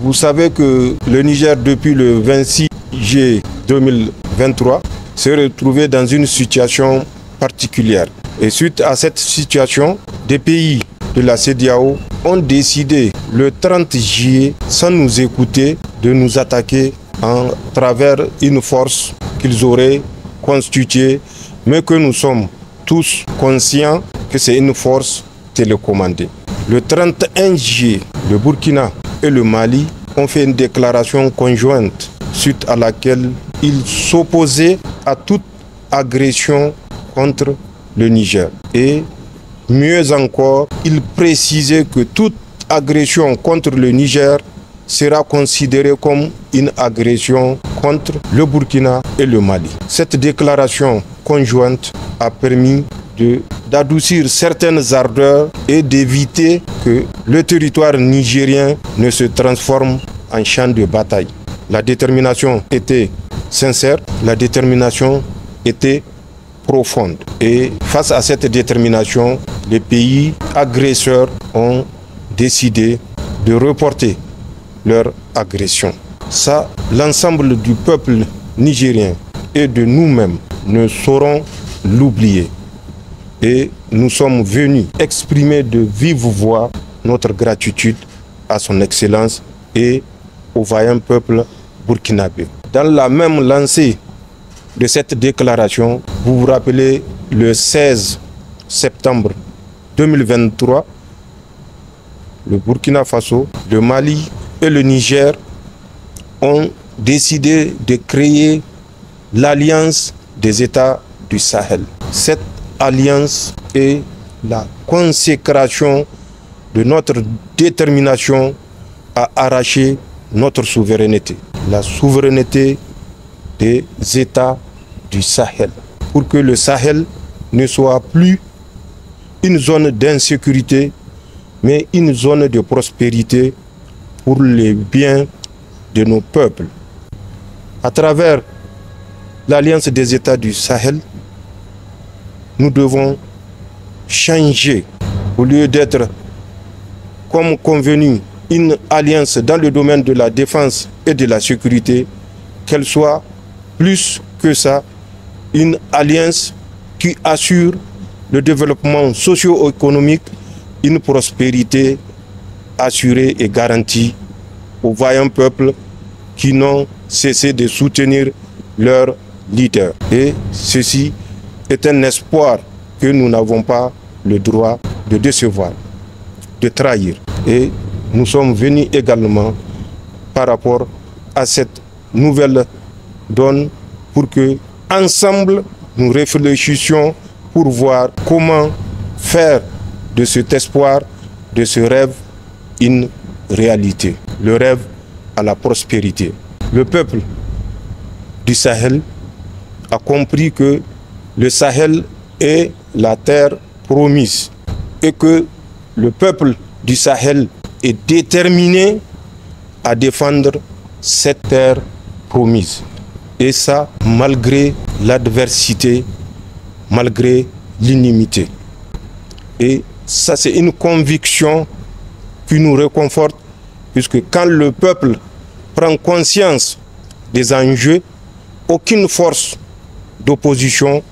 Vous savez que le Niger, depuis le 26 juillet 2023, s'est retrouvé dans une situation particulière. Et suite à cette situation, des pays de la CEDEAO ont décidé le 30 juillet, sans nous écouter, de nous attaquer en travers une force qu'ils auraient constituée, mais que nous sommes tous conscients que c'est une force télécommandée. Le 31 juillet, le Burkina et le Mali ont fait une déclaration conjointe suite à laquelle ils s'opposaient à toute agression contre le Niger. Et mieux encore, ils précisaient que toute agression contre le Niger sera considérée comme une agression contre le Burkina et le Mali. Cette déclaration conjointe a permis d'adoucir certaines ardeurs et d'éviter que le territoire nigérien ne se transforme en champ de bataille. La détermination était sincère, la détermination était profonde. Et face à cette détermination, les pays agresseurs ont décidé de reporter leur agression. Ça, l'ensemble du peuple nigérien et de nous-mêmes ne sauront l'oublier. Et nous sommes venus exprimer de vive voix notre gratitude à son Excellence et au vaillant peuple burkinabé. Dans la même lancée de cette déclaration, vous vous rappelez, le 16 septembre 2023, le Burkina Faso, le Mali et le Niger ont décidé de créer l'Alliance des États du Sahel. Cette alliance est la consécration de notre détermination à arracher notre souveraineté, la souveraineté des États du Sahel, pour que le Sahel ne soit plus une zone d'insécurité, mais une zone de prospérité pour le bien de nos peuples. À travers l'Alliance des États du Sahel, nous devons changer, au lieu d'être, comme convenu, une alliance dans le domaine de la défense et de la sécurité, qu'elle soit plus que ça, une alliance qui assure le développement socio-économique, une prospérité assurée et garantie aux vaillants peuples qui n'ont cessé de soutenir leurs leaders. Et ceci est un espoir que nous n'avons pas le droit de décevoir, de trahir. Et nous sommes venus également par rapport à cette nouvelle donne pour que, ensemble, nous réfléchissions pour voir comment faire de cet espoir, de ce rêve, une réalité. Le rêve à la prospérité. Le peuple du Sahel a compris que le Sahel est la terre promise et que le peuple du Sahel est déterminé à défendre cette terre promise. Et ça, malgré l'adversité, malgré l'inimité. Et ça, c'est une conviction qui nous réconforte, puisque quand le peuple prend conscience des enjeux, aucune force d'opposition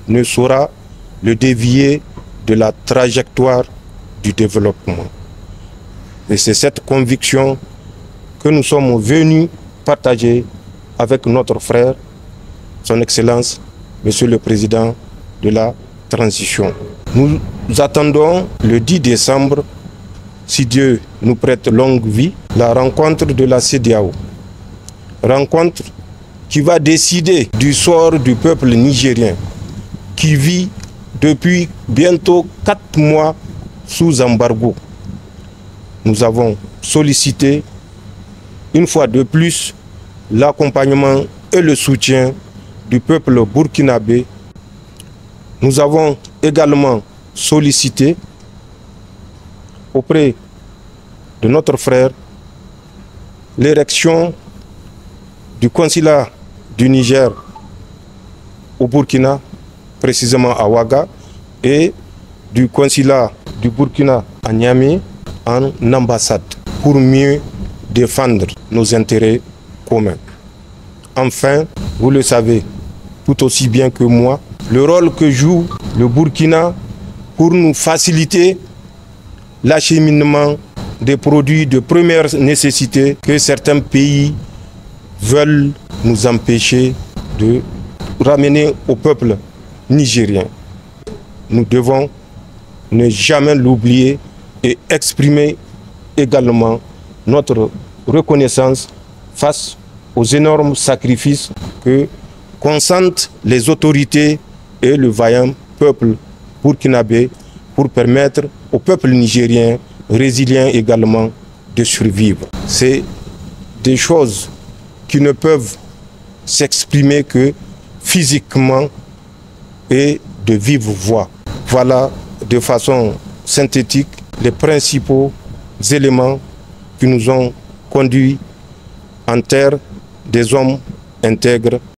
ne saura le dévier de la trajectoire du développement. Et c'est cette conviction que nous sommes venus partager avec notre frère, son Excellence, Monsieur le Président de la Transition. Nous attendons le 10 décembre, si Dieu nous prête longue vie, la rencontre de la CEDEAO. Rencontre qui va décider du sort du peuple nigérien, qui vit depuis bientôt 4 mois sous embargo. Nous avons sollicité une fois de plus l'accompagnement et le soutien du peuple burkinabé. Nous avons également sollicité auprès de notre frère l'érection du consulat du Niger au Burkina, précisément à Ouaga, et du consulat du Burkina à Niamey en ambassade, pour mieux défendre nos intérêts communs. Enfin, vous le savez tout aussi bien que moi, le rôle que joue le Burkina pour nous faciliter l'acheminement des produits de première nécessité que certains pays veulent nous empêcher de ramener au peuple nigérien. Nous devons ne jamais l'oublier et exprimer également notre reconnaissance face aux énormes sacrifices que consentent les autorités et le vaillant peuple burkinabé pour permettre au peuple nigérien résilient également de survivre. C'est des choses qui ne peuvent s'exprimer que physiquement et de vive voix. Voilà de façon synthétique les principaux éléments qui nous ont conduits en terre des hommes intègres